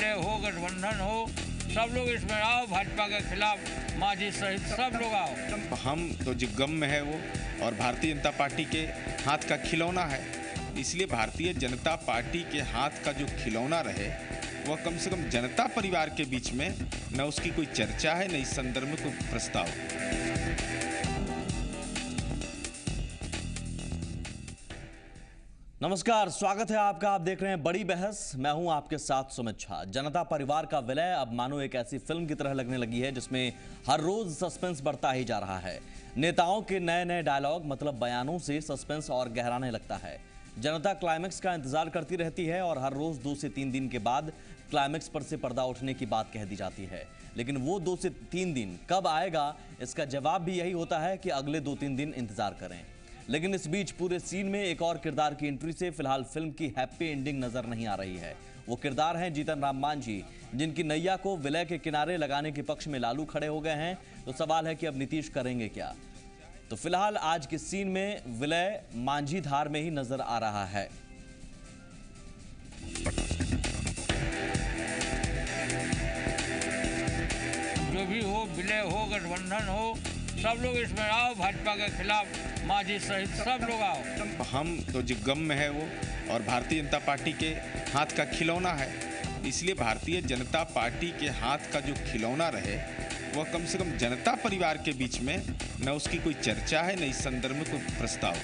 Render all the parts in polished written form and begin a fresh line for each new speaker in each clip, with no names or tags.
विलय हो, गठबंधन हो, सब लोग इसमें आओ, भाजपा के खिलाफ मांझी सहित सब लोग आओ।
हम तो जो गम में है वो, और भारतीय जनता पार्टी के हाथ का खिलौना है, इसलिए भारतीय जनता पार्टी के हाथ का जो खिलौना रहे वह कम से कम जनता परिवार के बीच में न उसकी कोई चर्चा है, न इस संदर्भ में कोई प्रस्ताव।
नमस्कार, स्वागत है आपका। आप देख रहे हैं बड़ी बहस। मैं हूं आपके साथ सुमित झा। जनता परिवार का विलय अब मानो एक ऐसी फिल्म की तरह लगने लगी है जिसमें हर रोज सस्पेंस बढ़ता ही जा रहा है। नेताओं के नए नए डायलॉग, मतलब बयानों से सस्पेंस और गहराने लगता है। जनता क्लाइमेक्स का इंतजार करती रहती है और हर रोज 2 से 3 दिन के बाद क्लाइमेक्स पर से पर्दा उठने की बात कह दी जाती है। लेकिन वो 2 से 3 दिन कब आएगा, इसका जवाब भी यही होता है कि अगले 2-3 दिन इंतजार करें। लेकिन इस बीच पूरे सीन में एक और किरदार की एंट्री से फिलहाल फिल्म की हैप्पी एंडिंग नजर नहीं आ रही है। वो किरदार हैं जीतन राम मांझी, जिनकी नैया को विलय के किनारे लगाने के पक्ष में लालू खड़े हो गए हैं। तो सवाल है कि अब नीतीश करेंगे क्या। तो फिलहाल आज के सीन में विलय मांझी धार में ही नजर आ रहा है।
जो भी हो, विलय हो, गठबंधन हो, सब लोग इसमें आओ, भाजपा के खिलाफ मांझी सहित सब लोग आओ।
हम तो जो गम में है वो, और भारतीय जनता पार्टी के हाथ का खिलौना है, इसलिए भारतीय जनता पार्टी के हाथ का जो खिलौना रहे वह कम से कम जनता परिवार के बीच में न उसकी कोई चर्चा है, न इस संदर्भ में कोई प्रस्ताव।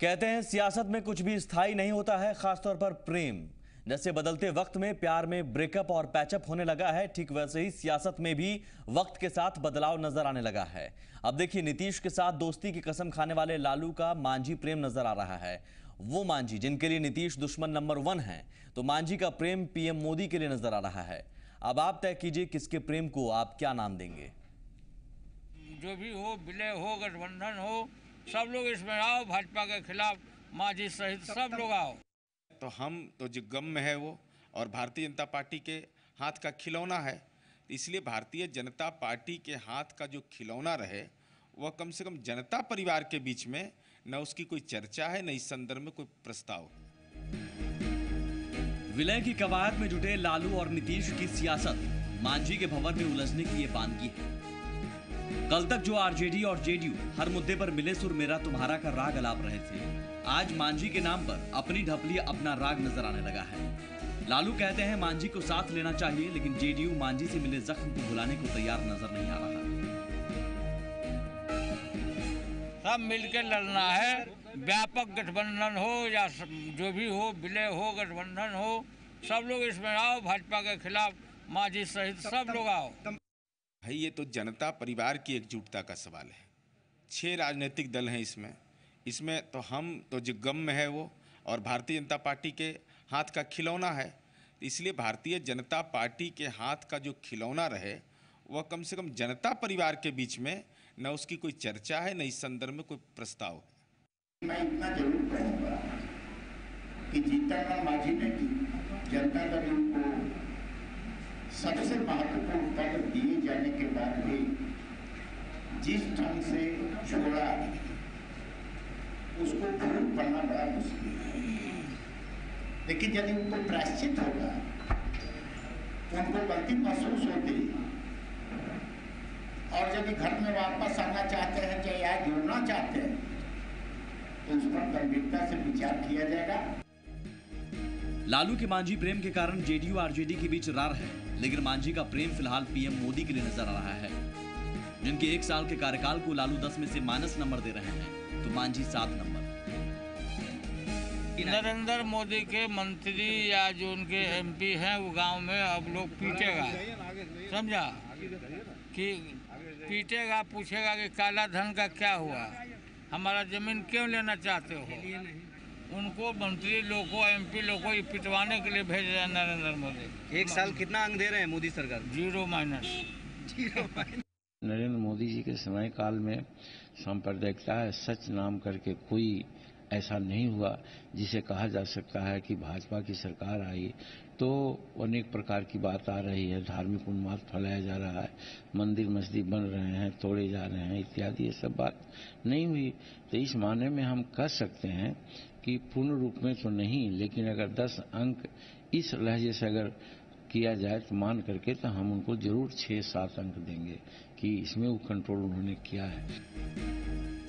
कहते हैं सियासत में कुछ भी स्थायी नहीं होता है, खासतौर पर प्रेम। जैसे बदलते वक्त में प्यार में ब्रेकअप और पैचअप होने लगा है, ठीक वैसे ही सियासत में भी वक्त के साथ बदलाव नजर आने लगा है। अब देखिए, नीतीश के साथ दोस्ती की कसम खाने वाले लालू का मांझी प्रेम नजर आ रहा है। वो मांझी जिनके लिए नीतीश दुश्मन नंबर 1 है, तो मांझी का प्रेम पीएम मोदी के लिए नजर आ रहा है। अब आप तय कीजिए किसके प्रेम को आप क्या नाम देंगे।
जो भी हो, विलय हो, गठबंधन हो, सब लोग इसमें आओ, भाजपा के खिलाफ मांझी सहित सब लोग आओ।
तो हम तो जो गम में है वो, और भारतीय जनता पार्टी के हाथ का खिलौना है, इसलिए भारतीय जनता पार्टी के हाथ का जो खिलौना रहे वह कम से कम जनता परिवार के बीच में न उसकी कोई चर्चा है, न इस संदर्भ में कोई प्रस्ताव।
विलय की कवायद में जुटे लालू और नीतीश की सियासत मांझी के भंवर में उलझने की ये बानगी है। कल तक जो आरजेडी और जेडीयू हर मुद्दे पर मिले सुर मेरा तुम्हारा का राग अलाप रहे थे, आज मांझी के नाम पर अपनी ढपली अपना राग नजर आने लगा है। लालू कहते हैं मांझी को साथ लेना चाहिए, लेकिन जेडीयू मांझी से मिले जख्म को भुलाने को तैयार नजर नहीं आ रहा।
सब मिलकर लड़ना है, व्यापक गठबंधन हो या जो भी हो, विलय हो, गठबंधन हो, सब लोग इसमें आओ, भाजपा के खिलाफ मांझी सहित सब लोग आओ।
भाई, ये तो जनता परिवार की एकजुटता का सवाल है। 6 राजनीतिक दल हैं इसमें तो हम तो जो गम में है वो, और भारतीय जनता पार्टी के हाथ का खिलौना है, इसलिए भारतीय जनता पार्टी के हाथ का जो खिलौना रहे वह कम से कम जनता परिवार के बीच में न उसकी कोई चर्चा है, न इस संदर्भ में कोई प्रस्ताव है।
मैं इतना जरूर कहूँगा कि जीतन राम मांझी ने जनता दल को सबसे महत्वपूर्ण पद दिए जाने के बाद भी जिस ढंग से छोड़ा, उसको भूल पड़ना बड़ा मुश्किल है। लेकिन यदि उनको प्रायश्चित होगा, उनको गलती महसूस होती, और यदि घर में वापस आना चाहते हैं, चाहे यहाँ जुड़ना चाहते हैं, तो उस पर गंभीरता से विचार किया जाएगा।
लालू के मांझी प्रेम के कारण जेडीयू आरजेडी के बीच रार है, लेकिन मांझी का प्रेम फिलहाल पीएम मोदी के लिए नजर आ रहा है। जिनके 1 साल के कार्यकाल को लालू 10 में से माइनस नंबर दे रहे हैं, तो मांझी 7 नंबर।
नरेंद्र मोदी के मंत्री या जो उनके एमपी हैं वो गांव में अब लोग पीटेगा, समझा, कि पीटेगा, पूछेगा कि काला धन का क्या हुआ, हमारा जमीन क्यों लेना चाहते हो। उनको मंत्री लोग को, एमपी लोग को पिटवाने के लिए भेज रहे हैं नरेंद्र मोदी।
1 साल कितना अंक दे रहे हैं मोदी सरकार?
0 माइनस।
नरेंद्र मोदी जी के समय काल में सांप्रदायिकता है सच नाम करके कोई ऐसा नहीं हुआ जिसे कहा जा सकता है कि भाजपा की सरकार आई तो अनेक प्रकार की बात आ रही है, धार्मिक उन्माद फैलाया जा रहा है, मंदिर मस्जिद बन रहे हैं, तोड़े जा रहे हैं इत्यादि, ये सब बात नहीं हुई। तो इस माने में हम कह सकते हैं कि पूर्ण रूप में तो नहीं, लेकिन अगर 10 अंक इस लहजे से अगर किया जाए तो मान करके तो हम उनको जरूर 6-7 अंक देंगे कि इसमें वो कंट्रोल उन्होंने किया है।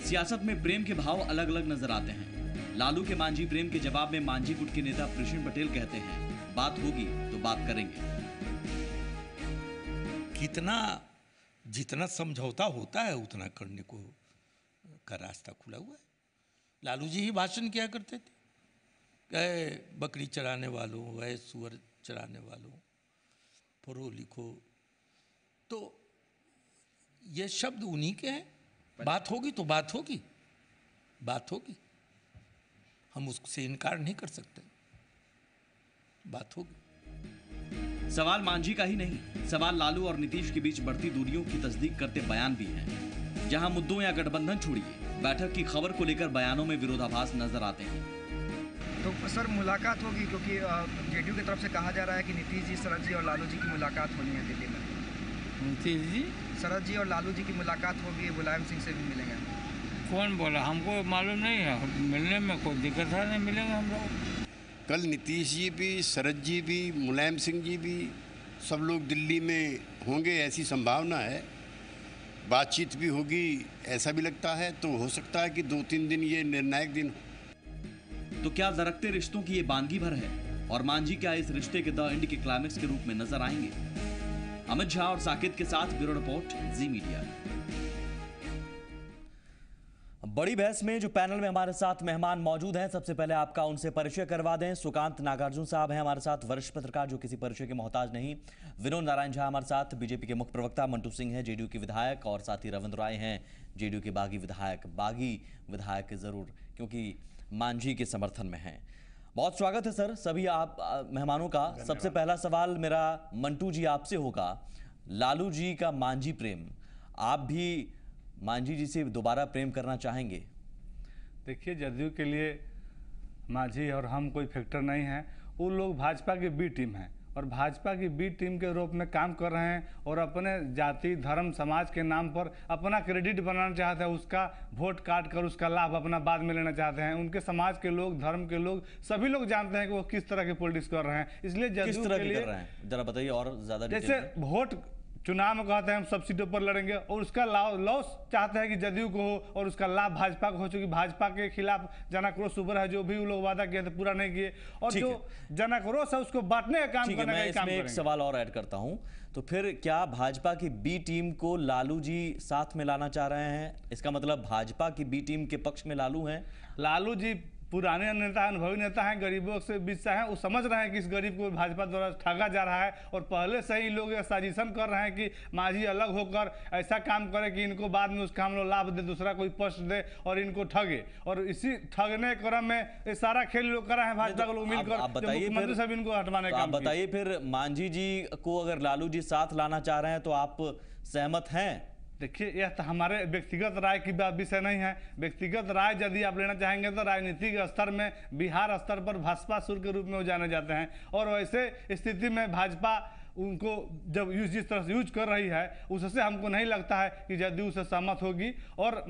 सियासत में प्रेम के भाव अलग अलग नजर आते हैं। लालू के मांझी प्रेम के जवाब में मांझी गुट के नेता प्रशीण पटेल कहते हैं, बात होगी तो बात करेंगे।
कितना जितना समझौता होता है उतना करने को का रास्ता खुला हुआ है। लालू जी ही भाषण किया करते थे, गए बकरी चराने वालों, गए सुअर चराने वालों, पढ़ो लिखो, तो ये शब्द उन्हीं के हैं। बात होगी तो बात होगी, बात होगी, हम उससे इनकार नहीं कर सकते, बात होगी।
सवाल मांझी का ही नहीं, सवाल लालू और नीतीश के बीच बढ़ती दूरियों की तस्दीक करते बयान भी हैं। जहां मुद्दों या गठबंधन छोड़िए, बैठक की खबर को लेकर बयानों में विरोधाभास नजर आते हैं।
तो सर मुलाकात होगी, क्योंकि जेडीयू की तरफ से कहा जा रहा है कि नीतीश जी, शरद जी और लालू जी की मुलाकात होनी है दिल्ली में।
नीतीश जी,
शरद जी और लालू जी की मुलाकात होगी, मुलायम सिंह से भी मिलेंगे।
कौन बोला? हमको मालूम नहीं है, मिलने में कोई दिक्कत है नहीं, मिलेंगे हम लोग।
कल नीतीश जी भी, शरद जी भी, मुलायम सिंह जी भी सब लोग दिल्ली में होंगे, ऐसी संभावना है। बातचीत भी होगी ऐसा भी लगता है, तो हो सकता है कि 2-3 दिन ये निर्णायक दिन हो।
तो क्या दरकते रिश्तों की ये बानगी भर है और मांझी क्या इस रिश्ते के द एंड के क्लाइमेक्स के रूप में नजर आएंगे? अमित झा और साकिब के साथ ब्यूरो रिपोर्ट, जी मीडिया। बड़ी बहस में जो पैनल में हमारे साथ मेहमान मौजूद हैं, सबसे पहले आपका उनसे परिचय करवा दें। सुकांत नागार्जुन साहब हैं हमारे साथ, वरिष्ठ पत्रकार जो किसी परिचय के मोहताज नहीं। विनोद नारायण झा हमारे साथ, बीजेपी के मुख्य प्रवक्ता। मंटू सिंह हैं, जेडीयू के विधायक, और साथ ही रविंद्र राय हैं, जेडीयू के बागी विधायक जरूर, क्योंकि मांझी के समर्थन में हैं। बहुत स्वागत है सर सभी आप मेहमानों का। सबसे पहला सवाल मेरा मंटू जी आपसे होगा, लालू जी का मांझी प्रेम, आप भी मांझी जी से दोबारा प्रेम करना चाहेंगे?
देखिए, जदयू के लिए मांझी और हम कोई फैक्टर नहीं है। वो लोग भाजपा की बी टीम है और भाजपा की बी टीम के रूप में काम कर रहे हैं और अपने जाति, धर्म, समाज के नाम पर अपना क्रेडिट बनाना चाहते हैं। उसका वोट काट कर उसका लाभ अपना बाद में लेना चाहते हैं। उनके समाज के लोग, धर्म के लोग, सभी लोग जानते हैं कि वो किस तरह की पॉलिटिक्स कर रहे हैं। इसलिए जदयू के लिए
कर रहे हैं, जरा बताइए और ज्यादा।
जैसे वोट चुनाव में कहते हैं हम सब सीटों पर लड़ेंगे और उसका लॉस चाहते हैं कि जदयू को हो और उसका लाभ भाजपा को हो, चूंकि भाजपा के खिलाफ जन आक्रोश उभरा है। जो भी वो लोग वादा किए थे पूरा नहीं किए, और जो जन आक्रोश है उसको बांटने का काम करने का काम करेंगे।
एक सवाल और ऐड करता हूं, तो फिर क्या भाजपा की बी टीम को लालू जी साथ में लाना चाह रहे हैं? इसका मतलब भाजपा की बी टीम के पक्ष में लालू हैं?
लालू जी पुराने नेता, अनुभवी नेता हैं, गरीबों से बीच से हैं। वो समझ रहे हैं कि इस गरीब को भाजपा द्वारा ठगा जा रहा है और पहले से ही लोग ये साजिशन कर रहे हैं कि मांझी अलग होकर ऐसा काम करे कि इनको बाद में उसका हम लोग लाभ दे, दूसरा कोई पोस्ट दे और इनको ठगे। और इसी ठगने क्रम में ये सारा खेल लोग कर रहे हैं भाजपा के लोग मिलकर। मुख्यमंत्री साहब इनको हटवाने का।
आप बताइए फिर मांझी जी को अगर लालू जी साथ लाना चाह रहे हैं तो आप सहमत हैं?
देखिए, यह तो हमारे व्यक्तिगत राय की विषय नहीं है। व्यक्तिगत राय यदि आप लेना चाहेंगे तो राजनीतिक स्तर में, बिहार स्तर पर भाजपा सुर के रूप में वो जाने जाते हैं। और वैसे स्थिति में भाजपा उनको जब जिस तरह से यूज कर रही है, उससे हमको नहीं लगता है कि जदयू से सहमत होगी। और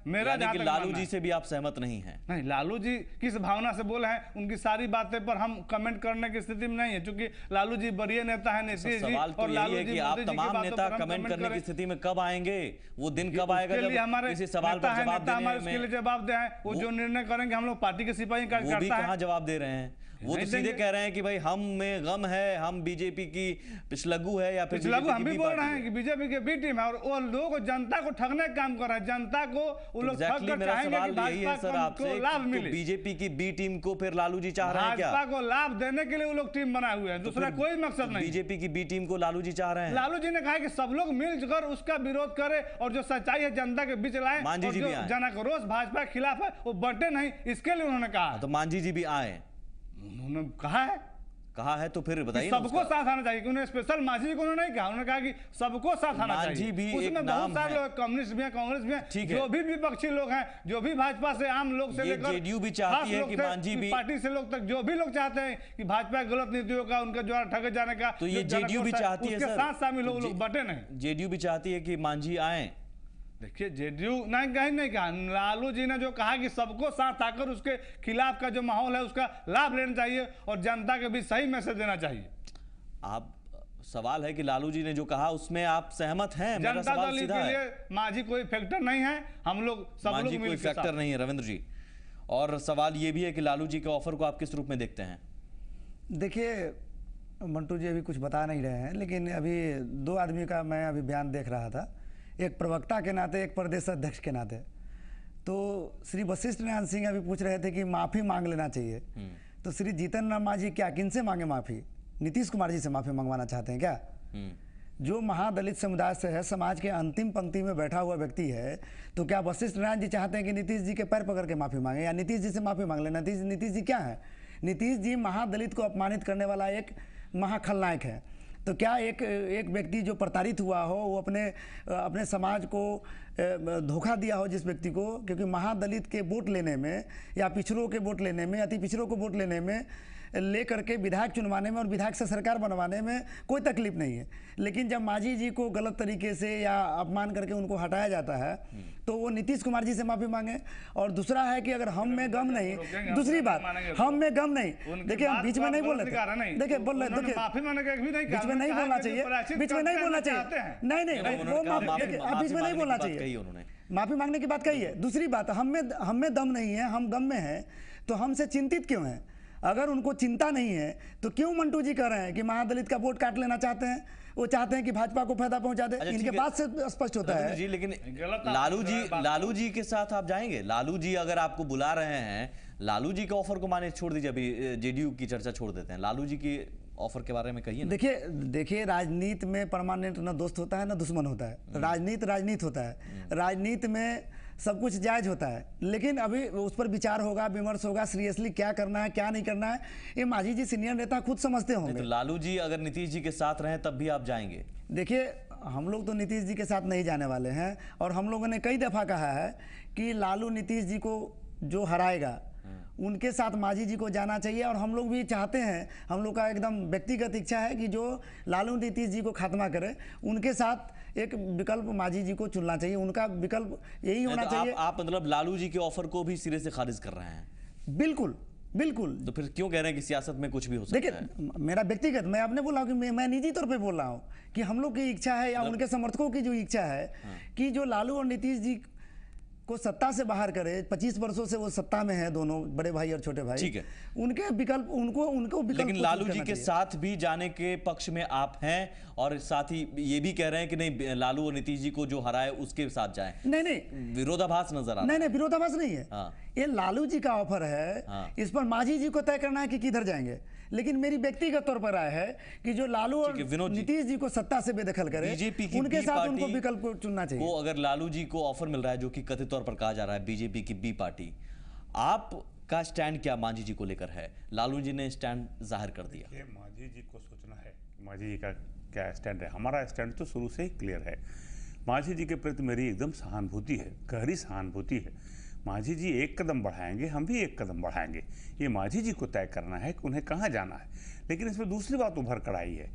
मेरा
लालू जी से भी आप सहमत नहीं हैं?
नहीं, लालू जी किस भावना से बोले हैं, उनकी सारी बातें पर हम कमेंट करने की स्थिति में नहीं है, क्योंकि लालू जी बड़े नेता है, नीतीश जी
और लालू जी। आप तमाम नेता कमेंट करने की स्थिति में कब आएंगे? वो दिन कब आएगा जब किसी सवाल पर
जवाब दे? वो जो निर्णय करेंगे, हम लोग पार्टी के सिपाही का
वो भी कहाँ जवाब दे रहे हैं? वो तो सीधे कह रहे हैं कि भाई हम में गम है, हम बीजेपी की पिछलगू है, या फिर
पिछलगू हम भी बोल रहे हैं कि बीजेपी के बी टीम है और वो लोग जनता को ठगने का काम कर रहे हैं। जनता को वो लोग ठग कर चाहेंगे कि भाजपा को लाभ मिले।
बीजेपी की बी टीम को फिर लालू जी चाह रहे हैं क्या?
भाजपा को लाभ देने के लिए वो लोग टीम बनाए हुए हैं, दूसरा कोई मकसद नहीं।
बीजेपी की बी टीम को लालू जी चाह रहे हैं।
लालू जी ने कहा कि सब लोग मिलकर उसका विरोध करे और जो सच्चाई है जनता के बीच लाए।
मांझी जी भी आए।
जन आक्रोश भाजपा के खिलाफ है वो बटे नहीं, इसके लिए उन्होंने कहा।
तो मांझी जी भी आए,
उन्होंने कहा है
तो फिर बताइए।
सबको साथ आना चाहिए। उन्होंने स्पेशल मांझी को उन्होंने नहीं कहा, उन्होंने कहा कि सबको साथ आना चाहिए।
भी
उसमें बहुत सारे लोग, कम्युनिस्ट भी हैं, कांग्रेस भी हैं, जो भी विपक्षी लोग हैं, जो भी भाजपा से आम लोग से लेकर
जेडीयू भी चाहती है कि मांझी भी,
पार्टी से लोग तक जो भी लोग चाहते हैं कि भाजपा की गलत नीतियों का उनका जो ठगे जाने का,
तो ये जेडीयू भी चाहती है,
उसके साथ शामिल लोग बटे नहीं।
जेडीयू भी चाहती है कि मांझी आए।
देखिए जेडीयू नहीं कहीं नहीं कहा, लालू जी ने जो कहा कि सबको साथ आकर उसके खिलाफ का जो माहौल है उसका लाभ लेना चाहिए और जनता के बीच सही मैसेज देना चाहिए।
आप सवाल है कि लालू जी ने जो कहा उसमें आप सहमत हैं? मेरा
जनता
सवाल
दल
सीधा
के
है।
लिए मांझी कोई फैक्टर नहीं है, हम लोग सब लोग
मांझी कोई
मिलकर
फैक्टर नहीं है रविंद्र जी। और सवाल ये भी है कि लालू जी के ऑफर को आप किस रूप में देखते हैं?
देखिए मंटू जी अभी कुछ बता नहीं रहे हैं, लेकिन अभी दो आदमी का मैं अभी बयान देख रहा था, एक प्रवक्ता के नाते, एक प्रदेश अध्यक्ष के नाते। तो श्री वशिष्ठ नारायण सिंह अभी पूछ रहे थे कि माफ़ी मांग लेना चाहिए, तो श्री जीतन राम मांझी क्या किन से मांगे माफ़ी? नीतीश कुमार जी से माफ़ी मंगवाना चाहते हैं क्या? जो महादलित समुदाय से है, समाज के अंतिम पंक्ति में बैठा हुआ व्यक्ति है, तो क्या वशिष्ठ नारायण जी चाहते हैं कि नीतीश जी के पैर पकड़ के माफ़ी मांगे या नीतीश जी से माफ़ी मांग ले? नीतीश जी क्या है? नीतीश जी महादलित को अपमानित करने वाला एक महाखलनायक है। तो क्या एक व्यक्ति जो प्रताड़ित हुआ हो, वो अपने समाज को धोखा दिया हो जिस व्यक्ति को, क्योंकि महादलित के वोट लेने में या पिछड़ों के वोट लेने में, अति पिछड़ों को वोट लेने में लेकर के विधायक चुनवाने में और विधायक से सरकार बनवाने में कोई तकलीफ नहीं है। लेकिन जब मांझी जी को गलत तरीके से या अपमान करके उनको हटाया जाता है तो वो नीतीश कुमार जी से माफ़ी मांगे। और दूसरा है कि अगर हम में गम नहीं, दूसरी बात हम में गम नहीं, देखिए हम बीच में नहीं बोल रहे थे, देखिए बोल रहे, देखिए बीच में नहीं बोलना चाहिए, बीच में नहीं बोलना चाहिए, नहीं वो बीच में नहीं बोलना चाहिए, माफ़ी मांगने की बात कही है। दूसरी बात, हम में दम नहीं है, हम गम में हैं, तो हमसे चिंतित क्यों हैं? अगर उनको चिंता नहीं है तो क्यों मंटू जी कह रहे हैं कि महादलित का वोट काट लेना चाहते हैं? वो चाहते हैं कि भाजपा को फायदा पहुंचा दे। इनके बात से स्पष्ट होता है
जी। लेकिन लालू जी के साथ आप जाएंगे? लालू जी अगर आपको बुला रहे हैं, लालू जी के ऑफर को माने छोड़ दीजिए, अभी जेडीयू की चर्चा छोड़ देते हैं, लालू जी की ऑफर के बारे में कहिए।
देखिए राजनीति में परमानेंट ना दोस्त होता है ना दुश्मन होता है। राजनीति होता है, राजनीति में सब कुछ जायज होता है, लेकिन अभी उस पर विचार होगा, विमर्श होगा, सीरियसली क्या करना है क्या नहीं करना है, ये मांझी जी सीनियर नेता खुद समझते होंगे।
तो लालू जी अगर नीतीश जी के साथ रहें तब भी आप जाएंगे?
देखिए हम लोग तो नीतीश जी के साथ नहीं जाने वाले हैं, और हम लोगों ने कई दफ़ा कहा है कि लालू नीतीश जी को जो हराएगा उनके साथ मांझी जी को जाना चाहिए। और हम लोग भी चाहते हैं, हम लोग का एकदम व्यक्तिगत इच्छा है कि जो लालू नीतीश जी को खात्मा करे, उनके साथ एक विकल्प मांझी जी को चुनना चाहिए, उनका विकल्प यही होना चाहिए।
आप मतलब लालू जी के ऑफर को भी सिरे से खारिज कर रहे हैं?
बिल्कुल बिल्कुल।
तो फिर क्यों कह रहे हैं कि सियासत में कुछ भी हो सकता है?
देखिए मेरा व्यक्तिगत, मैं आपने बोला कि मैं निजी तौर पे बोल रहा हूँ कि हम लोग की इच्छा है या उनके समर्थकों की जो इच्छा है कि जो लालू और नीतीश जी को सत्ता से बाहर करे। 25 वर्षों से वो सत्ता में है, दोनों बड़े भाई और छोटे भाई, ठीक है, उनके विकल्प उनको विकल्प।
लेकिन लालू जी के साथ भी जाने के पक्ष में आप हैं, और साथ ही ये भी कह रहे हैं कि नहीं लालू और नीतीश जी को जो हराए उसके साथ जाएं।
नहीं
विरोधाभास नजर आ रहा है।
नहीं विरोधाभास नहीं है, ये लालू जी का ऑफर है, इस पर मांझी जी को तय करना है कि किधर जाएंगे। लेकिन मेरी व्यक्तिगत तौर पर राय है कि जो लालू और नीतीश जी को सत्ता से बेदखल करे, उनके साथ उनको विकल्प को चुनना चाहिए।
वो अगर लालू जी को ऑफर मिल रहा है, जो कि कथित तौर पर कहा जा रहा है बीजेपी की बी पार्टी, आपका स्टैंड क्या मांझी जी को लेकर है? लालू जी ने स्टैंड जाहिर कर दिया।
मांझी जी को सोचना है मांझी जी का क्या स्टैंड है। हमारा स्टैंड तो शुरू से ही क्लियर है। मांझी जी के प्रति मेरी एकदम सहानुभूति है, गहरी सहानुभूति है। मांझी जी एक कदम बढ़ाएंगे, हम भी एक कदम बढ़ाएंगे। ये मांझी जी को तय करना है कि उन्हें कहाँ जाना है। लेकिन इसमें दूसरी बात उभर कर आई है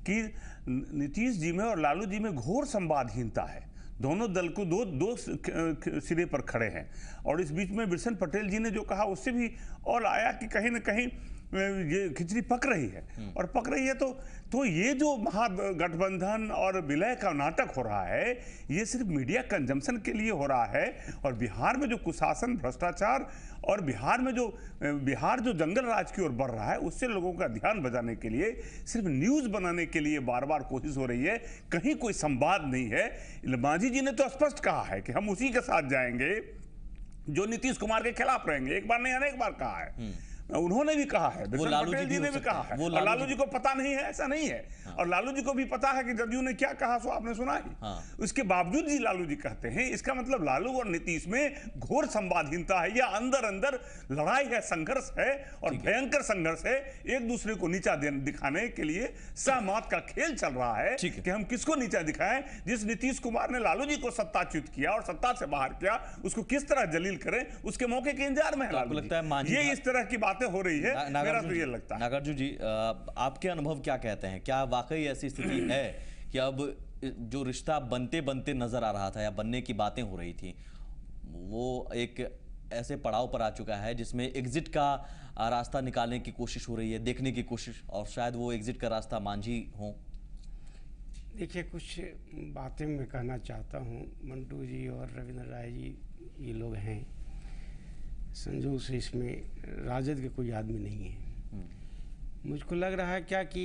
कि नीतीश जी में और लालू जी में घोर संवादहीनता है। दोनों दल को दो सिरे पर खड़े हैं, और इस बीच में बिरसन पटेल जी ने जो कहा उससे भी और आया कि कहीं ना कहीं ये खिचड़ी पक रही है, और पक रही है तो ये जो महागठबंधन और विलय का नाटक हो रहा है, ये सिर्फ मीडिया कंजम्पशन के लिए हो रहा है। और बिहार में जो कुशासन, भ्रष्टाचार, और बिहार जो जंगल राज की ओर बढ़ रहा है, उससे लोगों का ध्यान बचाने के लिए सिर्फ न्यूज़ बनाने के लिए बार बार कोशिश हो रही है, कहीं कोई संवाद नहीं है। मांझी जी ने तो स्पष्ट कहा है कि हम उसी के साथ जाएंगे जो नीतीश कुमार के खिलाफ रहेंगे। एक बार नहीं अनेक बार कहा है, उन्होंने भी कहा है, पटेल जी ने भी कहा है, और लालू जी को पता नहीं है ऐसा नहीं है। और लालू जी को भी पता है कि जदयू ने क्या कहा, सो आपने सुना ही। उसके बावजूद जी लालू जी कहते हैं, इसका मतलब लालू और नीतीश में घोर संवादहीनता है, या अंदर अंदर लड़ाई है, संघर्ष है, और भयंकर संघर्ष है। एक दूसरे को नीचा दिखाने के लिए सहमत का खेल चल रहा है कि हम किसको नीचा दिखाएं। जिस नीतीश कुमार ने लालू जी को सत्ताच्युत किया और सत्ता से बाहर किया, उसको किस तरह जलील करें, उसके मौके के इंतजार में है। ये इस तरह की हो रही है, मेरा तो ये लगता है।
नागार्जुन जी, आपके अनुभव क्या कहते हैं? क्या वाकई ऐसी स्थिति है कि अब जो रिश्ता बनते बनते नजर आ रहा था या बनने की बातें हो रही थी, वो एक ऐसे पड़ाव पर आ चुका है जिसमें एग्जिट का रास्ता निकालने की कोशिश हो रही है, देखने की कोशिश, और शायद वो एग्जिट का रास्ता मांझी हो।
देखिए, कुछ बातें मैं कहना चाहता हूँ। मंटू जी और रविंद्र राय जी ये लोग हैं, संजोग से इसमें राजद के कोई आदमी नहीं है। मुझको लग रहा है क्या कि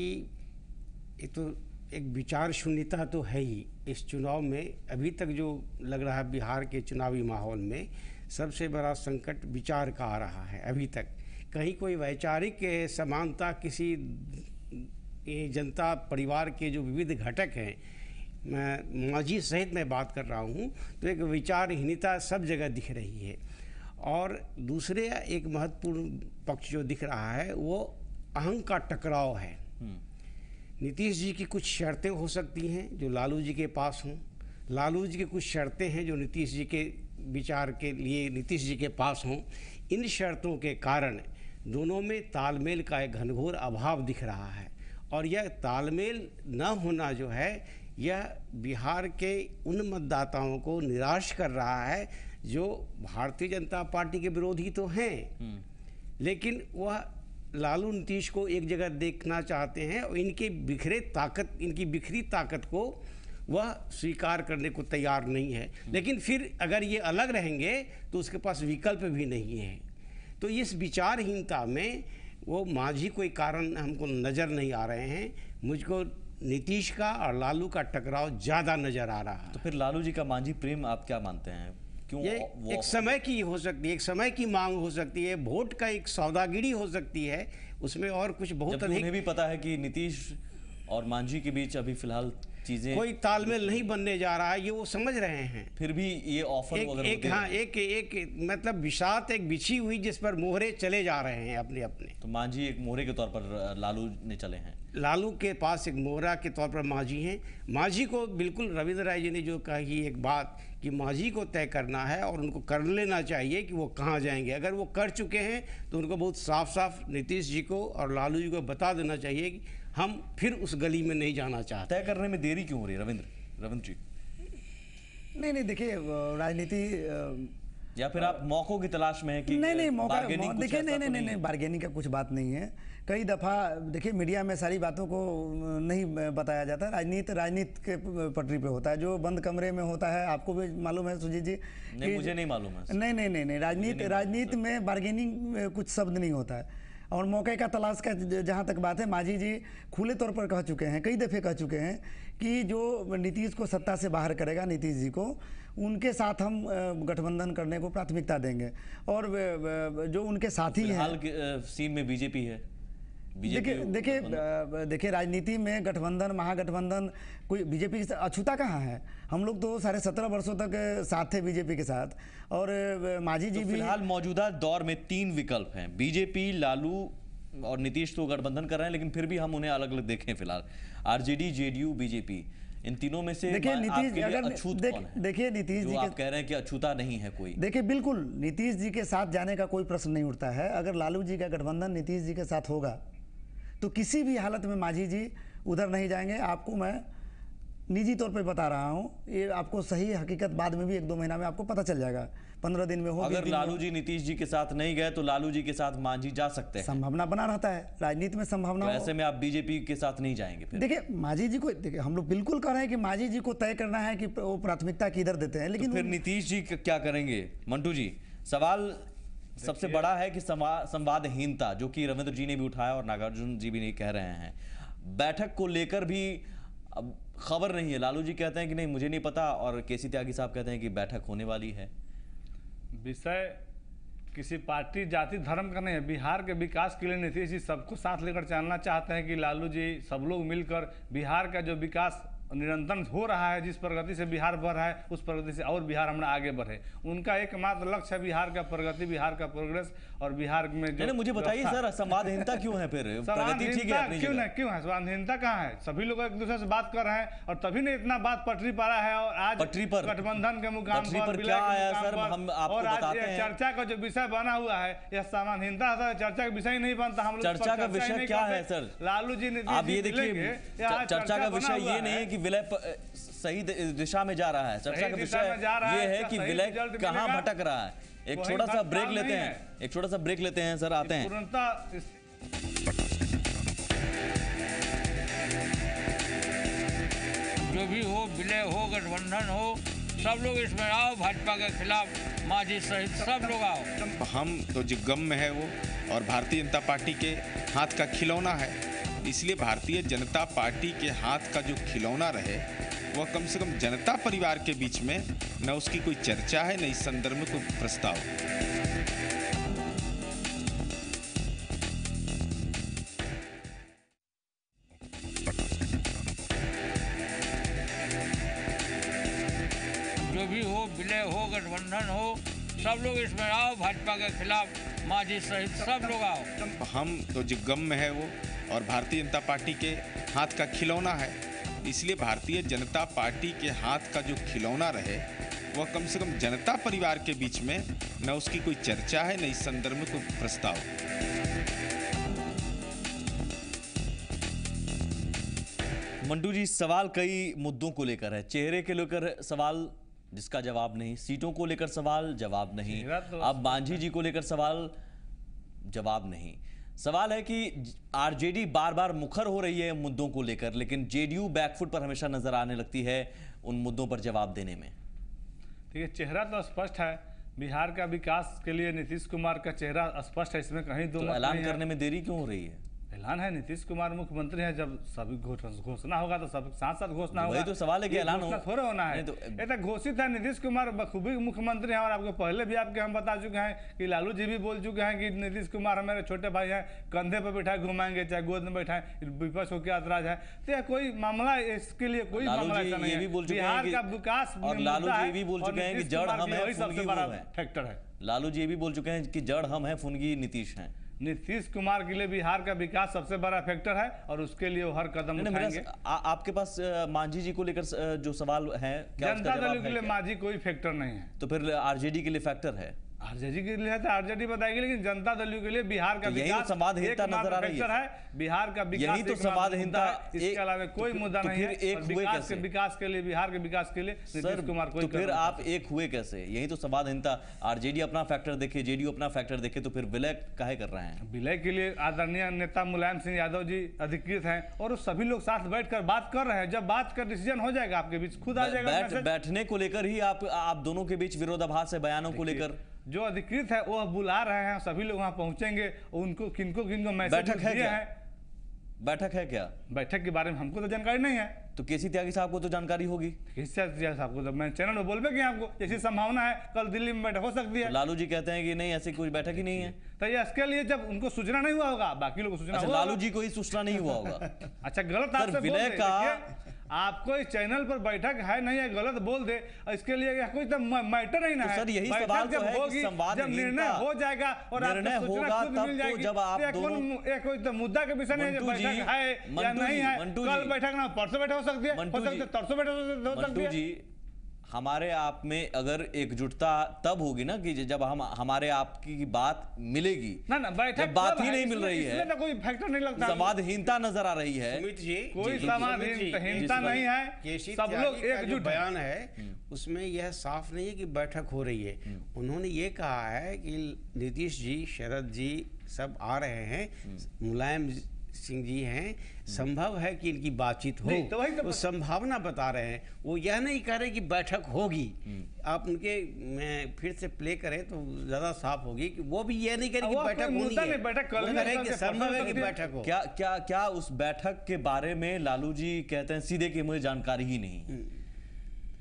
ये तो एक विचार शून्यता तो है ही इस चुनाव में। अभी तक जो लग रहा है बिहार के चुनावी माहौल में सबसे बड़ा संकट विचार का आ रहा है। अभी तक कहीं कोई वैचारिक समानता किसी ये जनता परिवार के जो विविध घटक हैं, मैं मांझी सहित मैं बात कर रहा हूँ, तो एक विचारहीनता सब जगह दिख रही है। और दूसरे एक महत्वपूर्ण पक्ष जो दिख रहा है वो अहंकार का टकराव है। नीतीश जी की कुछ शर्तें हो सकती हैं जो लालू जी के पास हों, लालू जी की कुछ शर्तें हैं जो नीतीश जी के विचार के लिए नीतीश जी के पास हों। इन शर्तों के कारण दोनों में तालमेल का एक घनघोर अभाव दिख रहा है, और यह तालमेल न होना जो है यह बिहार के उन मतदाताओं को निराश कर रहा है जो भारतीय जनता पार्टी के विरोधी तो हैं, लेकिन वह लालू नीतीश को एक जगह देखना चाहते हैं और इनकी बिखरी ताकत को वह स्वीकार करने को तैयार नहीं है। लेकिन फिर अगर ये अलग रहेंगे तो उसके पास विकल्प भी नहीं है। तो इस विचारहीनता में वो मांझी कोई कारण हमको नज़र नहीं आ रहे हैं। मुझको नीतीश का और लालू का टकराव ज़्यादा नज़र आ रहा है।
तो फिर लालू जी का मांझी प्रेम आप क्या मानते हैं? क्यों
ये एक समय की हो सकती है, एक समय की मांग हो सकती है, वोट का एक सौदागिरी हो सकती है, उसमें और कुछ बहुत अधिक।
उन्हें भी पता है कि नीतीश और मांझी के बीच अभी फिलहाल चीजें
कोई तालमेल नहीं बनने जा रहा है, ये वो समझ रहे हैं।
फिर भी ये ऑफर
एक मतलब विषाद एक बिछी हुई जिस पर मोहरे चले जा रहे हैं अपने अपने।
तो मांझी एक मोहरे के तौर पर लालू ने चले हैं,
लालू के पास एक मोहरा के तौर पर मांझी हैं। मांझी को बिल्कुल रविंद्र राय जी ने जो कही एक बात कि मांझी को तय करना है और उनको कर लेना चाहिए कि वो कहाँ जाएंगे। अगर वो कर चुके हैं तो उनको बहुत साफ साफ नीतीश जी को और लालू जी को बता देना चाहिए कि हम फिर उस गली में नहीं जाना चाहते।
तय करने में देरी क्यों हो रही है रविंद्र जी?
नहीं देखिए, राजनीति
या फिर आप मौकों की तलाश में है कि
नहीं मौका देखिए, नहीं बार्गेनिंग का कुछ बात नहीं है। कई दफ़ा देखिए मीडिया में सारी बातों को नहीं बताया जाता। राजनीति के पटरी पे होता है, जो बंद कमरे में होता है। आपको भी मालूम है सुजीत जी?
नहीं, मुझे नहीं मालूम है।
नहीं राजनीति में बार्गेनिंग कुछ शब्द नहीं होता है। और मौके का तलाश का जहाँ तक बात है, मांझी जी खुले तौर पर कह चुके हैं, कई दफ़े कह चुके हैं कि जो नीतीश को सत्ता से बाहर करेगा, नीतीश जी को, उनके साथ हम गठबंधन करने को प्राथमिकता देंगे। और जो उनके साथी हैं,
हाल सीन में बीजेपी है।
देखिए राजनीति में गठबंधन, महागठबंधन, कोई बीजेपी की अछूता कहाँ है? हम लोग तो 17.5 वर्षों तक साथ थे बीजेपी के साथ। और मांझी जी भी
फिलहाल मौजूदा दौर में 3 विकल्प हैं, बीजेपी, लालू और नीतीश तो गठबंधन कर रहे हैं, लेकिन फिर भी हम उन्हें अलग अलग देखें फिलहाल, आरजेडी, जेडीयू, बीजेपी, इन तीनों में से
देखिए नीतीश
अछूत कौन है?
देखिए नीतीश जी
आप कह रहे हैं कि अछूता नहीं है कोई।
देखिए बिल्कुल नीतीश जी के साथ जाने का कोई प्रश्न नहीं उठता है। अगर लालू जी का गठबंधन नीतीश जी के साथ होगा तो किसी भी हालत में मांझी जी उधर नहीं जाएंगे। आपको मैं निजी तौर पे बता रहा हूँ, ये आपको सही हकीकत बाद में भी 1-2 महीना में आपको पता चल जाएगा, 15 दिन में हो।
अगर लालू जी नीतीश जी के साथ नहीं गए तो लालू जी के साथ मांझी जा सकते हैं,
संभावना बना रहता है राजनीति में, संभावना।
तो ऐसे में आप बीजेपी के साथ नहीं जाएंगे फिर?
देखिए मांझी जी को, देखिए हम लोग बिल्कुल कह रहे हैं कि मांझी जी को तय करना है कि वो प्राथमिकता किधर देते हैं, लेकिन
तो फिर नीतीश जी क्या करेंगे? मंटू जी, सवाल सबसे बड़ा है कि संवादहीनता, जो कि रविंद्र जी ने भी उठाया और नागार्जुन जी भी नहीं कह रहे हैं, बैठक को लेकर भी अब खबर नहीं है। लालू जी कहते हैं कि नहीं मुझे नहीं पता, और केसी त्यागी साहब कहते हैं कि बैठक होने वाली है।
विषय किसी पार्टी, जाति, धर्म का नहीं है। बिहार के विकास के लिए नीतीश जी सबको साथ लेकर चलना चाहते हैं कि लालू जी सब लोग मिलकर बिहार का जो विकास निरंतर हो रहा है, जिस प्रगति से बिहार बढ़ रहा है, उस प्रगति से और बिहार हमारा आगे बढ़े। उनका एकमात्र लक्ष्य है बिहार का प्रगति, बिहार का प्रोग्रेस। और बिहार में जो
मुझे बताइए सर, संवादहीनता क्यों है? फिर प्रगति ठीक है,
क्यों है? संवादहीनता कहाँ है? सभी लोग एक दूसरे से बात कर रहे हैं और तभी ने इतना बात पटरी पारा है। और आज
पटरी पर
गठबंधन के मुकाम पर
क्या आया सर, हम आपको
और आज
बताते हैं।
चर्चा का जो विषय बना हुआ है यह संवादहीनता है। चर्चा का विषय नहीं बनता। हम लोग
चर्चा का विषय क्या है सर?
लालू जी ने,
आप ये देखिए, चर्चा का विषय ये नहीं है कि विलय सही दिशा में जा रहा है। चर्चा का विषय ये है कि विलय कहां भटक रहा है। एक छोटा सा ब्रेक लेते हैं, एक छोटा सा ब्रेक लेते हैं सर, आते हैं।
जो भी हो, विलय हो, गठबंधन हो, सब लोग इसमें आओ, भाजपा के खिलाफ मांझी सहित सब लोग आओ।
हम तो जो गम में है वो, और भारतीय जनता पार्टी के हाथ का खिलौना है, इसलिए भारतीय जनता पार्टी के हाथ का जो खिलौना रहे वह कम से कम जनता परिवार के बीच में न उसकी कोई चर्चा है, न इस संदर्भ में कोई प्रस्ताव।
जो भी हो, विलय हो, गठबंधन हो, सब लोग इसमें आओ, भाजपा के खिलाफ मांझी सहित सब लोग आओ।
हम तो जो गम में है वो, और भारतीय जनता पार्टी के हाथ का खिलौना है, इसलिए भारतीय जनता पार्टी के हाथ का जो खिलौना रहे वह कम से कम जनता परिवार के बीच में न उसकी कोई चर्चा है, न इस संदर्भ में कोई प्रस्ताव।
मंटू जी, सवाल कई मुद्दों को लेकर है। चेहरे के लेकर सवाल जिसका जवाब नहीं, सीटों को लेकर सवाल जवाब नहीं, अब मांझी जी को लेकर सवाल जवाब नहीं। सवाल है कि आरजेडी बार बार मुखर हो रही है मुद्दों को लेकर, लेकिन जेडीयू बैकफुट पर हमेशा नजर आने लगती है उन मुद्दों पर जवाब देने में।
ठीक है, चेहरा तो स्पष्ट है। बिहार का विकास के लिए नीतीश कुमार का चेहरा स्पष्ट है, इसमें कहीं दो
तो ऐलान करने में देरी क्यों हो रही है?
ऐलान है, नीतीश कुमार मुख्यमंत्री है, जब सभी घोषणा होगा तो सब साथ साथ घोषणा होगा।
वही तो सवाल है कि ऐलान हो
थोड़ा होना है। ये तो घोषित है, नीतीश कुमार बखूबी मुख्यमंत्री हैं। और आपको पहले भी आपके हम बता चुके हैं कि लालू जी भी बोल चुके हैं कि नीतीश कुमार हमारे छोटे भाई हैं, कंधे पर बैठाए घुमाएंगे, चाहे गोद में बैठाए, विपक्ष को क्या ऐतराज है। तो यह कोई मामला, इसके लिए कोई मामला ऐसा नहीं है। बिहार का विकास,
और लालू जी भी बोल चुके हैं कि जड़ हम है,
सबसे बड़ा फैक्टर है।
लालू जी भी बोल चुके हैं कि जड़ हम है, फुनगी नीतीश हैं।
नीतीश कुमार के लिए बिहार का विकास सबसे बड़ा फैक्टर है, और उसके लिए वो हर कदम उठाएंगे।
आपके पास मांझी जी को लेकर जो सवाल है,
जनता दल के लिए मांझी कोई फैक्टर नहीं है,
तो फिर आरजेडी के लिए फैक्टर है।
आरजेडी के लिए तो आरजेडी बताएगी, लेकिन जनता दल के लिए बिहार का विकास
संवादहीनता नजर आ रही है।
बिहार का विकास
यही तो संवादहीनता,
इसके अलावा कोई मुद्दा नहीं है। विकास के लिए, बिहार के विकास के लिए नीतीश कुमार कोई,
तो फिर आप एक हुए कैसे? यही तो संवादहीनता। आरजेडी अपना फैक्टर देखे, जेडीयू अपना फैक्टर देखे, तो फिर विलय काहे कर रहे हैं?
विलय के लिए आदरणीय नेता मुलायम सिंह यादव जी अधिकृत हैं, और सभी लोग साथ बैठकर बात कर रहे हैं। जब बात का डिसीजन हो जाएगा आपके बीच, खुद आ जाएगा।
बैठने को लेकर ही आप दोनों के बीच विरोधाभास है, बयानों को लेकर।
जो अधिकृत है वो बुला रहे हैं, सभी लोग वहां पहुंचेंगे। उनको किनको मैसेज
बैठक है क्या? बैठक है क्या?
बैठक के बारे में हमको तो जानकारी नहीं है।
तो केसी त्यागी साहब को तो जानकारी होगी।
केसी त्यागी साहब को तो मैं चैनल में बोल कि आपको ऐसी संभावना है कल दिल्ली में बैठक हो सकती है।
तो लालू जी कहते हैं कि नहीं, ऐसी कोई बैठक ही नहीं है।
तो ये इसके लिए जब उनको सूचना नहीं हुआ होगा, बाकी लोगों को सूचना हुआ।
लालू जी को ही सूचना नहीं हुआ होगा।
अच्छा, गलत आपसे
विलय का
आपको इस चैनल पर बैठक है नहीं है, गलत बोल दे, इसके लिए कोई तो मैटर ही ना है।
सर, यही सवाल तो है कि
जब निर्णय हो जाएगा और
निर्णय होगा तब तो जब आप दोनों,
कोई तो मुद्दा के विषय नहीं, बैठक है या नहीं है। कल बैठक ना, परसों बैठक हो सकती है, तरसों बैठक हो सकती है।
हमारे आप में अगर एकजुटता तब होगी ना कि जब हम हमारे आपकी बात मिलेगी
ना बैठक
बात ही नहीं मिल रही है,
तो कोई फैक्टर नहीं लगता।
संवादहीनता नजर आ रही है।
कोई संवादहीनता नहीं है, सब लोग एकजुट।
बयान है उसमें यह साफ नहीं है कि बैठक हो रही है। उन्होंने ये कहा है कि नीतीश जी, शरद जी सब आ रहे हैं, मुलायम सिंह जी हैं, संभव है कि इनकी बातचीत हो, तो वो संभावना बता रहे हैं। वो यह नहीं कह रहे कि बैठक होगी। आप उनके मैं फिर से प्ले करें तो ज्यादा साफ होगी कि वो भी ये नहीं कह रहे कि बैठक होनी है, बैठक संभव है कि बैठक हो।
क्या क्या क्या उस बैठक के बारे में लालू जी कहते हैं सीधे कि मुझे जानकारी ही नहीं।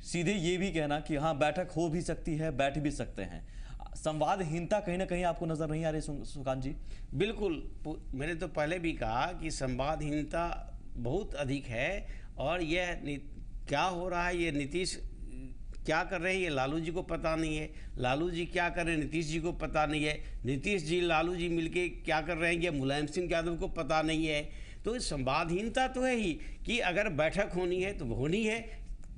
सीधे ये भी कहना कि हाँ बैठक हो भी सकती है, बैठ भी सकते हैं। संवादहीनता कहीं ना कहीं आपको नजर नहीं आ रही सुकांत जी?
बिल्कुल, मैंने तो पहले भी कहा कि संवादहीनता बहुत अधिक है। और यह क्या हो रहा है, ये नीतीश क्या कर रहे हैं ये लालू जी को पता नहीं है, लालू जी क्या कर रहे हैं नीतीश जी को पता नहीं है, नीतीश जी लालू जी मिलके क्या कर रहे हैं ये मुलायम सिंह यादव को पता नहीं है। तो संवादहीनता तो है ही कि अगर बैठक होनी है तो होनी है,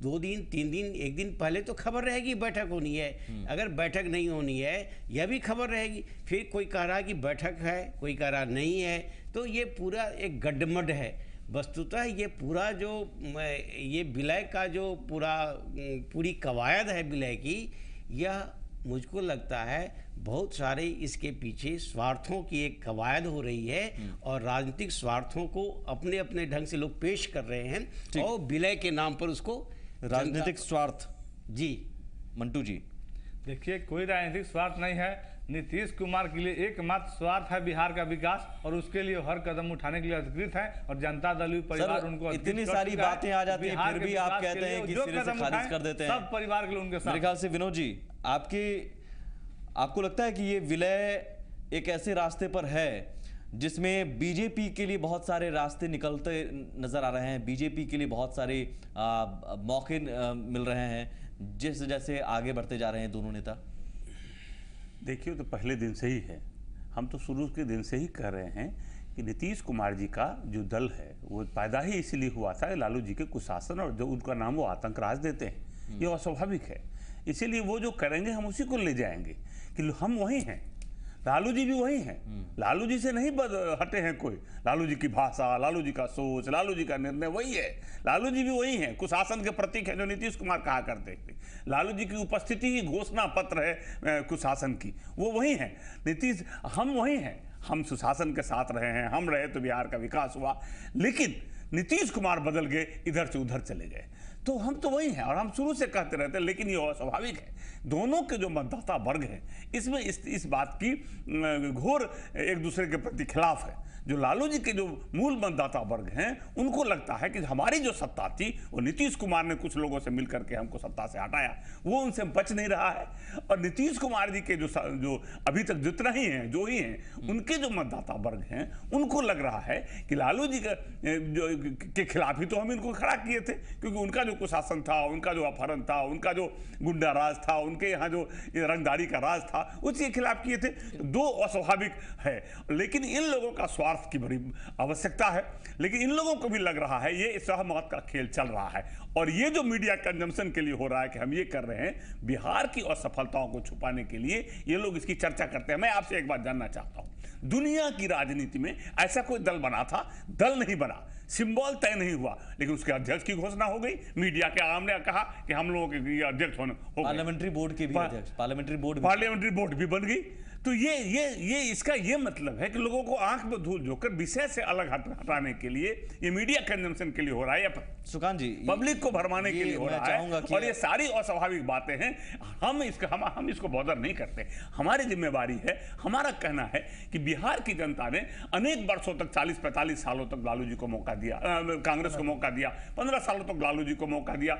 2 दिन 3 दिन 1 दिन पहले तो खबर रहेगी बैठक होनी है। अगर बैठक नहीं होनी है यह भी खबर रहेगी। फिर कोई कह रहा है कि बैठक है, कोई कह रहा नहीं है, तो ये पूरा एक गड्ढमड है। वस्तुतः ये पूरा जो ये विलय का जो पूरी कवायद है विलय की, यह मुझको लगता है बहुत सारे इसके पीछे स्वार्थों की एक कवायद हो रही है और राजनीतिक स्वार्थों को अपने अपने ढंग से लोग पेश कर रहे हैं और विलय के नाम पर उसको
राजनीतिक स्वार्थ।
जी
मंटू जी,
देखिए कोई राजनीतिक स्वार्थ नहीं है। नीतीश कुमार के लिए एकमात्र स्वार्थ है बिहार का विकास और उसके लिए हर कदम उठाने के लिए अधिकृत है और जनता दल परिवार उनको
इतनी सारी बातें आ जाती हैं, फिर भी आप कहते हैं कि सिरे से खारिज कर देते हैं।
सब परिवार के लिए उनके साथ।
मेरे ख्याल से विनोद जी, आपको लगता है कि ये विलय एक ऐसे रास्ते पर है जिसमें बीजेपी के लिए बहुत सारे रास्ते निकलते नजर आ रहे हैं, बीजेपी के लिए बहुत सारे मौके मिल रहे हैं जैसे जैसे आगे बढ़ते जा रहे हैं दोनों नेता?
देखिए, तो पहले दिन से ही है, हम तो शुरू के दिन से ही कह रहे हैं कि नीतीश कुमार जी का जो दल है वो पैदा ही इसलिए हुआ था लालू जी के कुशासन और जो उनका नाम वो आतंक राज देते हैं, ये अस्वाभाविक है। इसीलिए वो जो करेंगे हम उसी को ले जाएंगे कि हम वही हैं, लालू जी भी वही हैं, लालू जी से नहीं हटे हैं कोई। लालू जी की भाषा, लालू जी का सोच, लालू जी का निर्णय वही है, लालू जी भी वही हैं, कुशासन के प्रतीक है जो नीतीश कुमार कहा करते थे। लालू जी की उपस्थिति ही घोषणा पत्र है कुशासन की, वो वही हैं। नीतीश, हम वही हैं, हम सुशासन के साथ रहे हैं, हम रहे तो बिहार का विकास हुआ, लेकिन नीतीश कुमार बदल गए, इधर से उधर चले गए, तो हम तो वही हैं और हम शुरू से कहते रहते हैं। लेकिन ये स्वाभाविक है, दोनों के जो मतदाता वर्ग हैं इसमें इस बात की घोर एक दूसरे के प्रति खिलाफ है। जो लालू जी के जो मूल मतदाता वर्ग हैं उनको लगता है कि हमारी जो सत्ता थी वो नीतीश कुमार ने कुछ लोगों से मिलकर के हमको सत्ता से हटाया, वो उनसे बच नहीं रहा है। और नीतीश कुमार जी के जो अभी तक जितना ही हैं, जो ही हैं, उनके जो मतदाता वर्ग हैं उनको लग रहा है कि लालू जी के खिलाफ ही तो हम इनको खड़ा किए थे, क्योंकि उनका जो कुशासन था, उनका जो अपहरण था, उनका जो गुंडा राज था, उनके यहाँ जो रंगदारी का राज था, उसके खिलाफ किए थे। दो अस्वाभाविक है, लेकिन इन लोगों का स्वार्थ की बड़ी आवश्यकता है। लेकिन इन लोगों को भी लग रहा है ये सहमत का खेल चल रहा है और ये जो मीडिया कंजम्पशन के लिए हो रहा है कि हम ये कर रहे हैं बिहार की असफलताओं को छुपाने के लिए, ये लोग इसकी चर्चा करते हैं। मैं आपसे एक बात जानना चाहता हूं, दुनिया की राजनीति में ऐसा कोई दल बना था? दल नहीं बना, सिंबल तय नहीं हुआ, लेकिन उसके अध्यक्ष की घोषणा हो गई, मीडिया के आमने कहा कि हम लोगों के अध्यक्ष हो गए,
पार्लियामेंट्री बोर्ड के भी अध्यक्ष, पार्लियामेंट्री बोर्ड भी
बन गई। तो ये इसका ये मतलब है कि लोगों को आंख में धूल झोंककर विषय से अलग हटाने के लिए ये मीडिया कंजम्पशन के लिए हो रहा है, या
सुकांत जी
पब्लिक को भरमाने के लिए हो रहा है। और ये सारी अस्वाभाविक बातें हैं, हम इसको बॉदर नहीं करते। हमारी जिम्मेवारी है, हमारा कहना है कि बिहार की जनता ने अनेक वर्षों तक 40-45 सालों तक लालू जी को मौका दिया, कांग्रेस को मौका दिया, 15 सालों तक लालू जी को मौका दिया,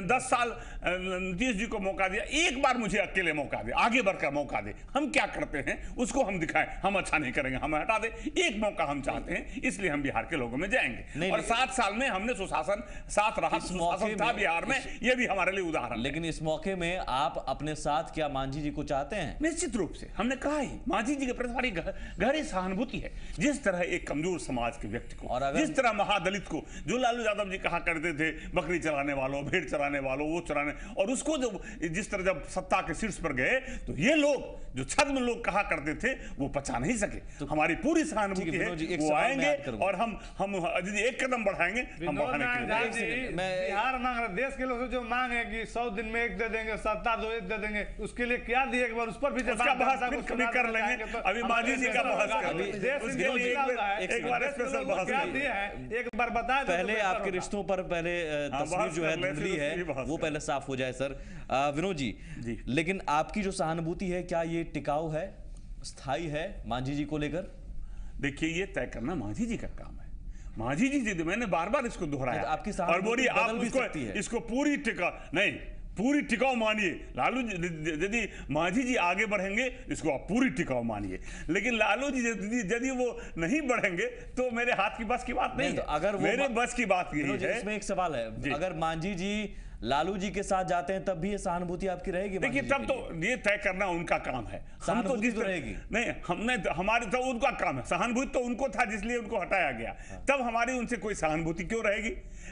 10 साल नीतीश जी को मौका दिया, एक बार मुझे अकेले मौका दे, आगे बढ़कर मौका दे। हम क्या करते हैं उसको हम दिखाएं, हम अच्छा नहीं करेंगे, हम हटा दे, एक मौका हम चाहते हैं, इसलिए हम बिहार के लोगों में जाएंगे। और 7 साल में हमने सुशासन साथ रहा, सुशासन था बिहार में, ये भी हमारे लिए उदाहरण।
लेकिन इस मौके में आप अपने साथ क्या मांझी जी को चाहते हैं?
निश्चित रूप से, हमने कहा ही मांझी जी के प्रति हमारी गहरी सहानुभूति है। जिस तरह एक कमजोर समाज के व्यक्ति को, जिस तरह महादलित को, जो लालू यादव जी कहा करते थे बकरी चराने वालों, भेड़ चराने वालों, वो चराने, और उसको जब जिस तरह जब सत्ता के शीर्ष पर गए तो ये लोग जो छद्म लोग कहा करते थे वो पचा नहीं सके। तो हमारी पूरी सहानुभूति है, वो आएंगे और हम यदि एक कदम बढ़ाएंगे, हम बढ़ाने के लिए।
बिहार मांग रहे, देश के लोग जो मांग है कि 100 दिन में एक दे देंगे, सत्ता दो एक दे देंगे, उसके लिए क्या दिए एक बार उस पर भी
बहस कभी कर लेंगे। अभी मांझी जी का बहस
एक बार बता,
पहले आपके रिश्तों पर पहले तस्वीर जो है धुंधली है वो पहले साफ हो जाए। सर विनोद जी, लेकिन आपकी जो सहानुभूति है क्या ये टिकाऊ है, स्थायी है मांझी जी को लेकर?
देखिए, ये तय करना मांझी जी का काम है। मांझी जी, मैंने बार-बार इसको दोहराया,
आपकी
और बोलिए आप इसको पूरी टिका नहीं, पूरी टिकाऊ मानिए। लालू जी यदि मांझी जी आगे बढ़ेंगे इसको आप पूरी टिकाऊ मानिए, लेकिन लालू जी यदि वो नहीं बढ़ेंगे तो मेरे हाथ की बस की बात नहीं है।
तो अगर
मेरे बस की बात यही है।
इसमें एक सवाल है, अगर मांझी जी लालू जी के साथ जाते हैं तब भी ये सहानुभूति आपकी रहेगी?
देखिए, तब तो ये तय करना उनका काम है। हम तो जिस
रहेगी
नहीं, हमने हमारे तो उनका काम है। सहानुभूति तो उनको था, जिसलिए उनको हटाया गया। तब हमारी उनसे कोई सहानुभूति क्यों रहेगी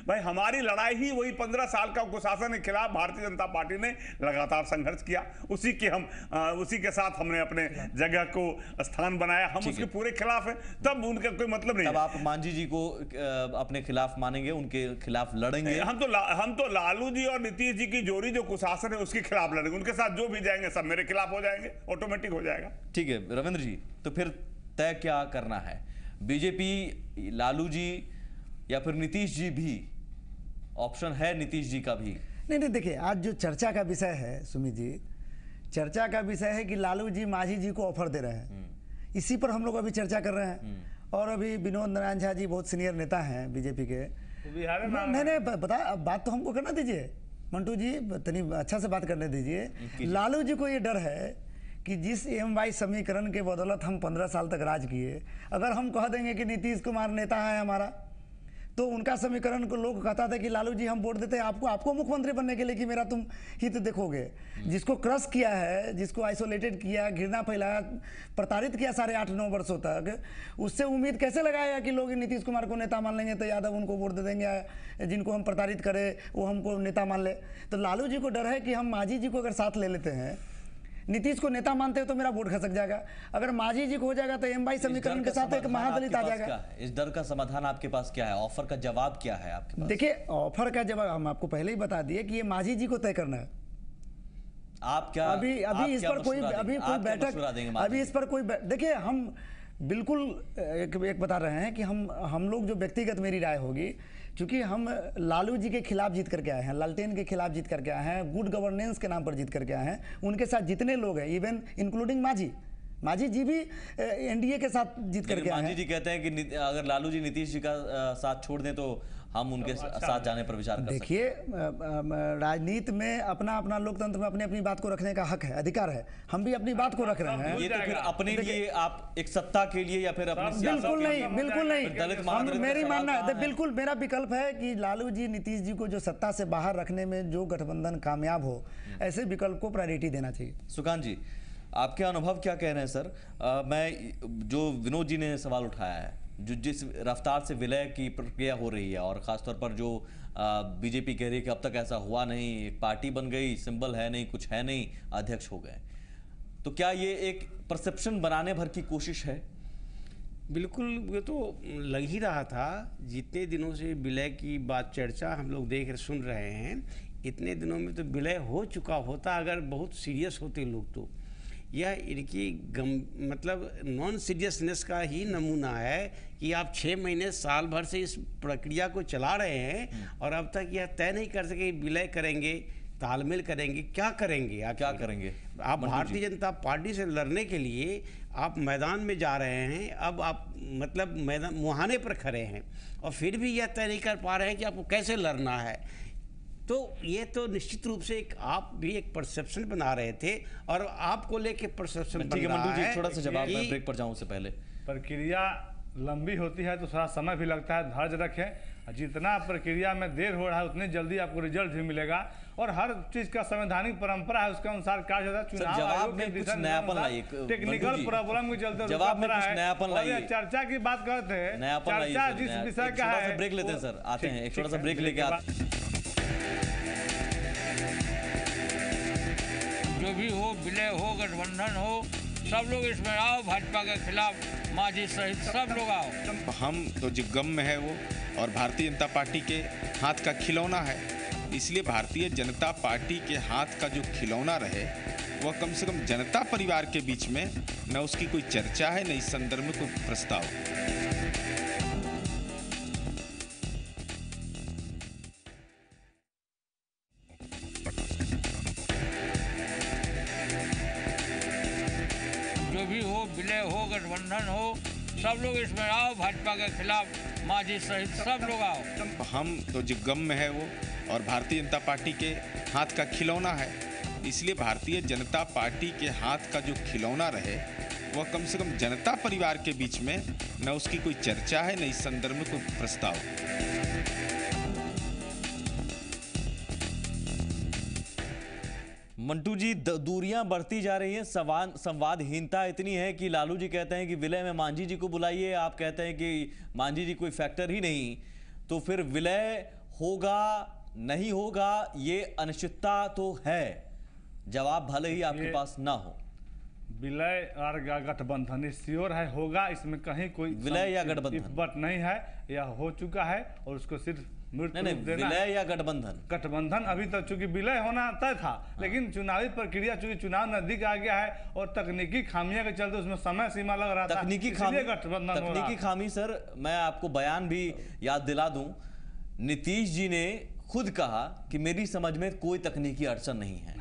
भाई? हमारी लड़ाई ही वही 15 साल का कुशासन के खिलाफ भारतीय जनता पार्टी ने लगातार संघर्ष किया। उसी के साथ हमने अपने जगह को स्थान बनाया। हम उसके पूरे खिलाफ हैं। तब उनका कोई मतलब नहीं।
तब आप मांझी जी को अपने खिलाफ मानेंगे, उनके खिलाफ लड़ेंगे?
हम तो लालू जी और नीतीश जी की जोड़ी जो कुशासन है उसके खिलाफ लड़ेंगे। उनके साथ जो भी जाएंगे सब मेरे खिलाफ हो जाएंगे, ऑटोमेटिक हो जाएगा।
ठीक है रविंद्र जी, तो फिर तय क्या करना है? बीजेपी, लालू जी या फिर नीतीश जी भी? ऑप्शन है नीतीश जी का भी?
नहीं, देखिए, आज जो चर्चा का विषय है सुमित जी, चर्चा का विषय है कि लालू जी मांझी जी को ऑफर दे रहे हैं। इसी पर हम लोग अभी चर्चा कर रहे हैं। और अभी विनोद नारायण झा जी बहुत सीनियर नेता हैं बीजेपी के। नहीं, बता, बात तो हमको करना दीजिए मंटू जी, तनी अच्छा से बात करने दीजिए। लालू जी को ये डर है कि जिस MY समीकरण के बदौलत हम 15 साल तक राज किए, अगर हम कह देंगे कि नीतीश कुमार नेता है हमारा, तो उनका समीकरण को लोग कहता था कि लालू जी हम वोट देते हैं आपको मुख्यमंत्री बनने के लिए कि मेरा तुम हित देखोगे। जिसको क्रश किया है, जिसको आइसोलेटेड किया, घृणा फैलाया, प्रताड़ित किया 8.5-9 वर्षों तक, उससे उम्मीद कैसे लगाएगा कि लोग नीतीश कुमार को नेता मान लेंगे तो यादव उनको वोट दे देंगे, जिनको हम प्रताड़ित करें वो हमको नेता मान ले। तो लालू जी को डर है कि हम मांझी जी को अगर साथ ले लेते हैं, नीतीश को नेता मानते हैं तो मेरा वोट खसक जाएगा। अगर मांझी जी को हो जाएगा तो MY समीकरण के साथ एक महादलित आ जाएगा।
इस डर का समाधान आपके पास क्या है? ऑफर का जवाब क्या है आपके पास?
देखिए, ऑफर का जवाब हम आपको पहले ही बता दिए कि ये मांझी जी को तय करना है।
आप क्या
अभी इस पर कोई बैठक, अभी इस पर कोई, देखिए हम बिल्कुल एक बता रहे हैं कि हम लोग जो व्यक्तिगत मेरी राय होगी, क्योंकि हम लालू जी के खिलाफ जीत करके आए हैं, लालटेन के खिलाफ जीत करके आए हैं, गुड गवर्नेंस के नाम पर जीत करके आए हैं। उनके साथ जितने लोग हैं, इवन इंक्लूडिंग मांझी जी भी NDA के साथ जीत करके आए हैं।
मांझी जी कहते हैं कि अगर लालू जी नीतीश जी का साथ छोड़ दें तो हम उनके साथ जाने पर विचार कर सकते हैं।
देखिए, राजनीति में अपना लोकतंत्र में अपनी बात को रखने का हक है, अधिकार है। हम भी अपनी बात को रख रहे हैं।
ये तो फिर अपने लिए आप एक सत्ता के लिए या फिर अपनी
बिल्कुल नहीं, मेरी मानना है, बिल्कुल मेरा विकल्प है कि लालू जी नीतीश जी को जो सत्ता से बाहर रखने में जो गठबंधन कामयाब हो, ऐसे विकल्प को प्रायोरिटी देना चाहिए।
सुकांत जी, आपके अनुभव क्या कह रहे हैं सर? मैं जो विनोद जी ने सवाल उठाया है, जो जिस रफ्तार से विलय की प्रक्रिया हो रही है, और ख़ासतौर पर जो बीजेपी कह रही है कि अब तक ऐसा हुआ नहीं, एक पार्टी बन गई, सिंबल है नहीं, कुछ है नहीं, अध्यक्ष हो गए, तो क्या ये एक परसेप्शन बनाने भर की कोशिश है?
बिल्कुल, ये तो लग ही रहा था। जितने दिनों से विलय की बात चर्चा हम लोग सुन रहे हैं, इतने दिनों में तो विलय हो चुका होता अगर बहुत सीरियस होते लोग। तो यह इनकी मतलब नॉन सीरियसनेस का ही नमूना है कि आप 6 महीने साल भर से इस प्रक्रिया को चला रहे हैं और अब तक यह तय नहीं कर सके विलय करेंगे, तालमेल करेंगे, क्या करेंगे? आप भारतीय जनता पार्टी से लड़ने के लिए आप मैदान में जा रहे हैं। अब आप मतलब मैदान मुहाने पर खड़े हैं और फिर भी यह तय नहीं कर पा रहे हैं कि आपको कैसे लड़ना है। तो ये तो निश्चित रूप से आप भी एक परसेप्शन बना रहे थे और आपको लेके परसेप्शन बन रहा है।
मंटू जी, थोड़ा सा जवाब, मैं ब्रेक पर जाऊं से पहले।
प्रक्रिया लंबी होती है तो थोड़ा समय भी लगता है, धैर्य रखें। जितना प्रक्रिया में देर हो रहा है उतनी जल्दी आपको रिजल्ट भी मिलेगा और हर चीज का संवैधानिक परंपरा है, उसके अनुसार कार्य होता है। चुनाव
जवाब में कुछ नयापन लाइए,
टेक्निकल प्रॉब्लम के चलते
जवाब में कुछ नयापन लाइए।
चर्चा की बात करते हैं,
नयापन लाइए।
चर्चा जिस विषय का है,
ब्रेक लेते हैं सर, आते हैं एक छोटा सा ब्रेक लेके आप।
जो भी हो, विलय हो, गठबंधन हो, सब लोग इसमें आओ, भाजपा के खिलाफ मांझी सहित सब लोग आओ।
हम तो जो गम में है वो, और भारतीय जनता पार्टी के हाथ का खिलौना है, इसलिए भारतीय जनता पार्टी के हाथ का जो खिलौना रहे वह कम से कम जनता परिवार के बीच में न उसकी कोई चर्चा है, न इस संदर्भ में कोई प्रस्ताव।
जो भी हो, विलय हो, गठबंधन हो, सब लोग इसमें आओ, भाजपा के खिलाफ मांझी सहित सब लोग आओ।
हम तो जो गम में है वो, और भारतीय जनता पार्टी के हाथ का खिलौना है, इसलिए भारतीय जनता पार्टी के हाथ का जो खिलौना रहे वह कम से कम जनता परिवार के बीच में न उसकी कोई चर्चा है, न इस संदर्भ में कोई प्रस्ताव।
मंटू जी, दूरियां बढ़ती जा रही हैं, संवादहीनता इतनी है कि लालू जी कहते हैं कि विलय में मांझी जी को बुलाइए, आप कहते हैं कि मांझी जी कोई फैक्टर ही नहीं, तो फिर विलय होगा नहीं होगा ये अनिश्चितता तो है, जवाब भले ही आपके पास ना हो।
विलय और गठबंधन श्योर है, होगा, इसमें कहीं कोई
विलय या गठबंधन
बट नहीं है, या हो चुका है और उसको सिर्फ
नहीं, विलय या गठबंधन?
गठबंधन अभी तक चूंकि विलय होना तय था, लेकिन चुनावी प्रक्रिया चूंकि चुनाव नजदीक आ गया है और तकनीकी खामियां के चलते उसमें समय सीमा लग रहा था,
तकनीकी खामी सर, मैं आपको बयान भी याद दिला दूं, नीतीश जी ने खुद कहा कि मेरी समझ में कोई तकनीकी अड़चन नहीं है।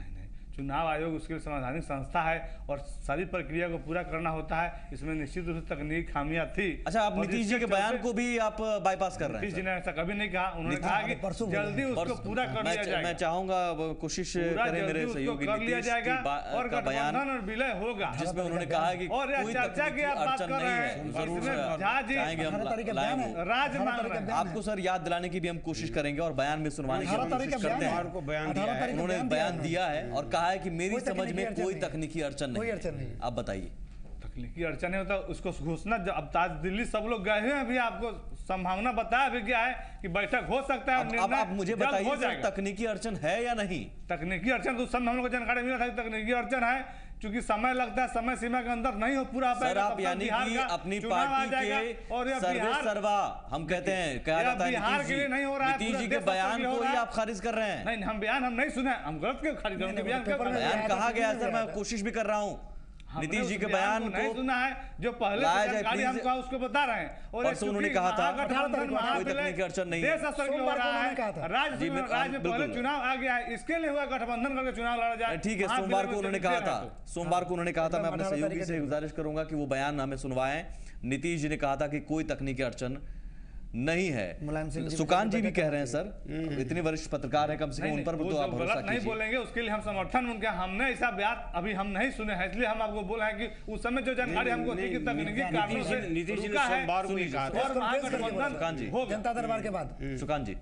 चुनाव आयोग उसके लिए संवैधानिक संस्था है और सारी प्रक्रिया को पूरा करना होता है, इसमें निश्चित रूप से तकनीकी खामियां थी।
अच्छा, आप नीतीश जी के बयान को भी आप बाईपास कर रहे हैं?
नीतीश जी ने ऐसा कभी नहीं कहा, उन्होंने कहा कि जल्दी उसको पूरा कर लिया जाएगा।
मैं चाहूंगा कोशिश करें मेरे सहयोगी
कर लिया जाएगा और गठबंधन और विलय होगा,
जिसमें उन्होंने कहा कि
और चर्चा की आप बात कर रहे हैं,
जरूर आपको सर याद दिलाने की भी हम कोशिश करेंगे और बयान में सुनवाने की कोशिश करते हैं। उन्होंने बयान दिया है और कहा है कि मेरी समझ में कोई तकनीकी अड़चन नहीं। आप बताइए।
तकनीकी अड़चन है तो उसको घोषणा, अब आज दिल्ली सब लोग गए हैं, अभी आपको संभावना बताया भी गया है कि बैठक हो सकता है।
अब आप मुझे बताइए सर, तकनीकी अड़चन है या नहीं?
तकनीकी अड़चन तो सब हम लोग को जानकारी मिला था, तकनीकी अड़चन है, क्योंकि समय लगता है, समय सीमा के अंदर नहीं हो पूरा
सर। आप यानी कि अपनी पार्टी के
और
सर्वे सर्वा हम कहते हैं, कहा जाता है
बिहार के लिए नहीं हो रहा है,
नीतीश जी के बयान को ही आप खारिज कर रहे हैं?
नहीं, हम बयान हम नहीं सुने, हम गलत क्यों खारिज करेंगे?
बयान कहा गया है सर, मैं कोशिश भी कर रहा हूँ, नीतीश जी के बयान को
नहीं सुना है, जो पहले जानकारी हमको उसको बता रहे हैं। और
परसों उन्होंने कहा था कोई तकनीकी अड़चन नहीं है,
राज्य में पहले चुनाव आ गया है, इसके लिए हुआ गठबंधन करके चुनाव लड़ा जाए।
ठीक है, सोमवार को उन्होंने कहा था, सोमवार को उन्होंने कहा था, मैं अपने सहयोगी से गुजारिश करूंगा कि वो बयान हमें सुनवाएं। नीतीश जी ने कहा था कि कोई तकनीकी अड़चन नहीं है। सुकांत जी भी कह रहे हैं सर, इतने वरिष्ठ पत्रकार हैं, कम से कम उन पर तो आप भरोसा कीजिए।
नहीं बोलेंगे, उसके लिए हम समर्थन उनके, हमने ऐसा बयान अभी हम नहीं सुने हैं, इसलिए हम आपको बोल रहे हैं कि उस समय जो जानकारी हमको थी कि तकनीकी कारणों से
नीतीश जी ने सोमवार को कहा था
और महागठबंधन हो
जनता दरबार के बाद।
सुकांत जी,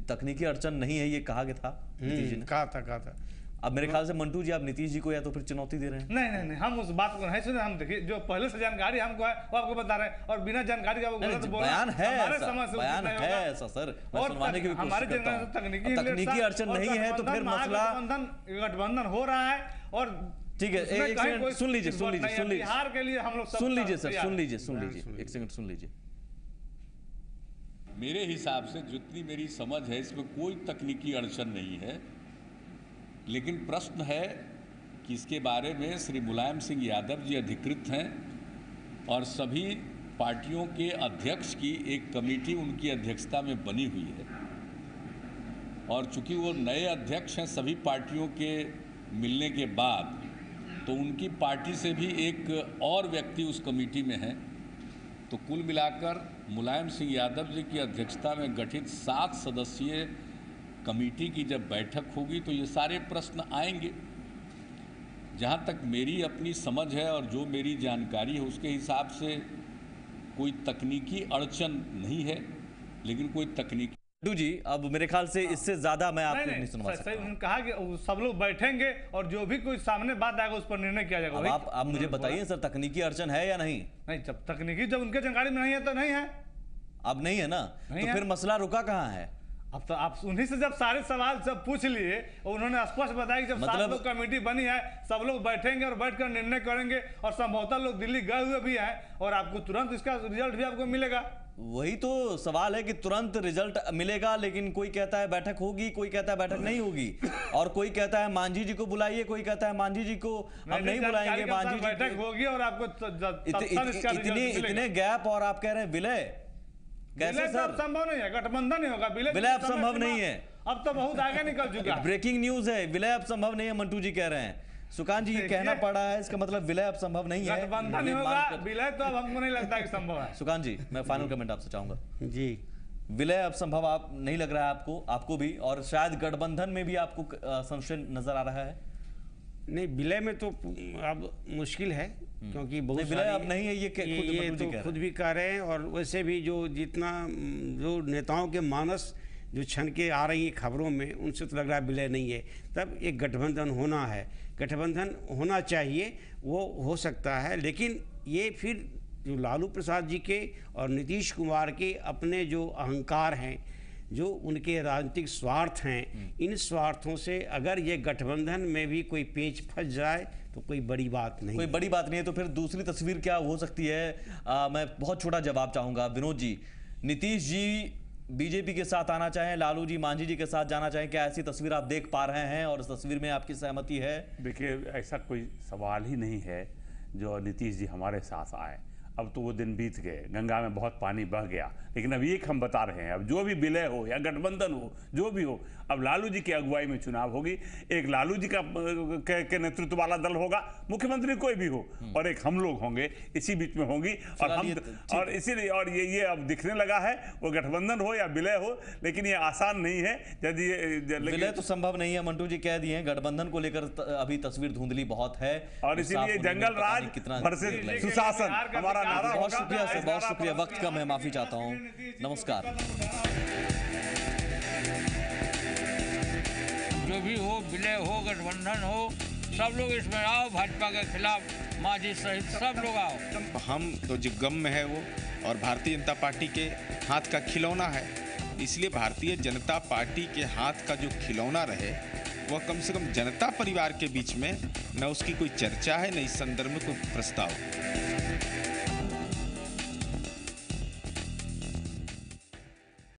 तकनीकी अड़चन नहीं है ये कहा गया था, नीतीश जी ने
कहा था।
अब मेरे ख्याल से मंटू जी आप नीतीश जी को या तो फिर चुनौती दे रहे हैं।
नहीं, हम उस बात को नहीं सुने, हम देखिए जो पहले से जानकारी हमको है वो आपको बता रहे हैं, और बिना जानकारी का वो गलत बोल रहे हैं।
बयान है ऐसा सर, मैं सुनवाने की भी कोशिश करता हूं। तकनीकी अड़चन नहीं है तो फिर मसला
गठबंधन हो रहा है। और
ठीक है, एक सेकंड सुन लीजिए
बिहार के लिए हम लोग
सुन लीजिए सर, सुन लीजिए, एक सेकंड सुन लीजिए।
मेरे हिसाब से जितनी मेरी समझ है, इसमें कोई तकनीकी अड़चन नहीं है, लेकिन प्रश्न है कि इसके बारे में श्री मुलायम सिंह यादव जी अधिकृत हैं और सभी पार्टियों के अध्यक्ष की एक कमेटी उनकी अध्यक्षता में बनी हुई है, और चूंकि वो नए अध्यक्ष हैं सभी पार्टियों के मिलने के बाद, तो उनकी पार्टी से भी एक और व्यक्ति उस कमेटी में है। तो कुल मिलाकर मुलायम सिंह यादव जी की अध्यक्षता में गठित 7 सदस्यीय कमेटी की जब बैठक होगी तो ये सारे प्रश्न आएंगे। जहाँ तक मेरी अपनी समझ है और जो मेरी जानकारी है उसके हिसाब से कोई तकनीकी अड़चन नहीं है, लेकिन कोई तकनीकी
जी अब मेरे ख्याल से इससे ज्यादा मैं आपको नहीं सुनवा सकता।
उन्होंने कहा कि सब लोग बैठेंगे और जो भी कोई सामने बात आएगा उस पर निर्णय किया जाएगा।
अब आप मुझे बताइए सर, तकनीकी अड़चन है या नहीं?
नहीं, जब तकनीकी जब उनके जानकारी में नहीं है तो नहीं है।
अब नहीं है ना, तो फिर मसला रुका कहाँ है?
अब तो आप उन्हीं से जब सारे सवाल सब पूछ लिए, उन्होंने स्पष्ट बताया कि जब मतलब 7 लोग कमेटी बनी है, सब लोग बैठेंगे और बैठकर निर्णय करेंगे, और संभवतः लोग दिल्ली गए हुए भी हैं और आपको तुरंत इसका रिजल्ट भी आपको मिलेगा।
वही तो सवाल है कि तुरंत रिजल्ट मिलेगा, लेकिन कोई कहता है बैठक होगी, कोई कहता है बैठक नहीं होगी, और कोई कहता है मांझी जी को बुलाइए, कोई कहता है मांझी जी को हम नहीं बुलाएंगे, मांझी जी
बैठक होगी और आपको
इतने गैप, और आप कह रहे हैं विलय कैसे सर?
संभव नहीं है, गठबंधन नहीं होगा,
विलय अब संभव नहीं है।
अब तो बहुत आगे निकल चुका है।
ब्रेकिंग न्यूज है, विलय अब संभव नहीं है, मंटू जी कह रहे हैं। सुकांत जी ये कहना पड़ रहा है, इसका मतलब विलय अब संभव नहीं है,
गठबंधन नहीं होगा, विलय तो अब हमको नहीं लगता कि संभव है।
सुकांत जी मैं फाइनल कमेंट आपसे चाहूंगा
जी।
विलय अब संभव आप नहीं लग रहा है आपको भी, और शायद गठबंधन में भी आपको संशय नजर आ रहा है?
नहीं, विलय में तो अब मुश्किल है, क्योंकि बहुत
विलय अब नहीं है, ये
तो खुद भी कह रहे हैं। और वैसे भी जो जितना जो नेताओं के मानस जो छन के आ रही है खबरों में, उनसे तो लग रहा है विलय नहीं है। तब एक गठबंधन होना है, गठबंधन होना चाहिए, वो हो सकता है। लेकिन ये फिर जो लालू प्रसाद जी के और नीतीश कुमार के अपने जो अहंकार हैं, जो उनके राजनीतिक स्वार्थ हैं, इन स्वार्थों से अगर ये गठबंधन में भी कोई पेच फंस जाए तो कोई बड़ी बात नहीं,
कोई बड़ी बात नहीं है। तो फिर दूसरी तस्वीर क्या हो सकती है? मैं बहुत छोटा जवाब चाहूंगा। विनोद जी, नीतीश जी बीजेपी के साथ आना चाहें, लालू जी मांझी जी के साथ जाना चाहें, क्या ऐसी तस्वीर आप देख पा रहे हैं और इस तस्वीर में आपकी सहमति है?
देखिए, ऐसा कोई सवाल ही नहीं है जो नीतीश जी हमारे साथ आए। अब तो वो दिन बीत गए, गंगा में बहुत पानी बह गया, लेकिन अब एक हम बता रहे हैं, अब जो भी विलय हो या गठबंधन हो, जो भी हो, अब लालू जी की अगुवाई में चुनाव होगी। एक लालू जी के नेतृत्व वाला दल होगा, मुख्यमंत्री कोई भी हो, और एक हम लोग होंगे, इसी बीच में होंगी। और हम और इसीलिए और ये अब दिखने लगा है, वो गठबंधन हो या विलय हो, लेकिन ये आसान नहीं है। यदि
विलय तो संभव नहीं है, मंटू जी कह दिए हैं। गठबंधन को लेकर अभी तस्वीर धुंधली बहुत है,
और इसीलिए जंगल राज वर्सेस सुशासन हमारा नारा होगा।
बहुत शुक्रिया सर, बहुत शुक्रिया। वक्त कम है, माफी चाहता हूँ। नमस्कार।
जो भी हो, विलय हो, गठबंधन हो, सब लोग इसमें आओ, भाजपा के खिलाफ मांझी सहित सब लोग आओ।
हम तो जो गम में है वो, और भारतीय जनता पार्टी के हाथ का खिलौना है, इसलिए भारतीय जनता पार्टी के हाथ का जो खिलौना रहे वह कम से कम जनता परिवार के बीच में न उसकी कोई चर्चा है, न इस संदर्भ में कोई प्रस्ताव।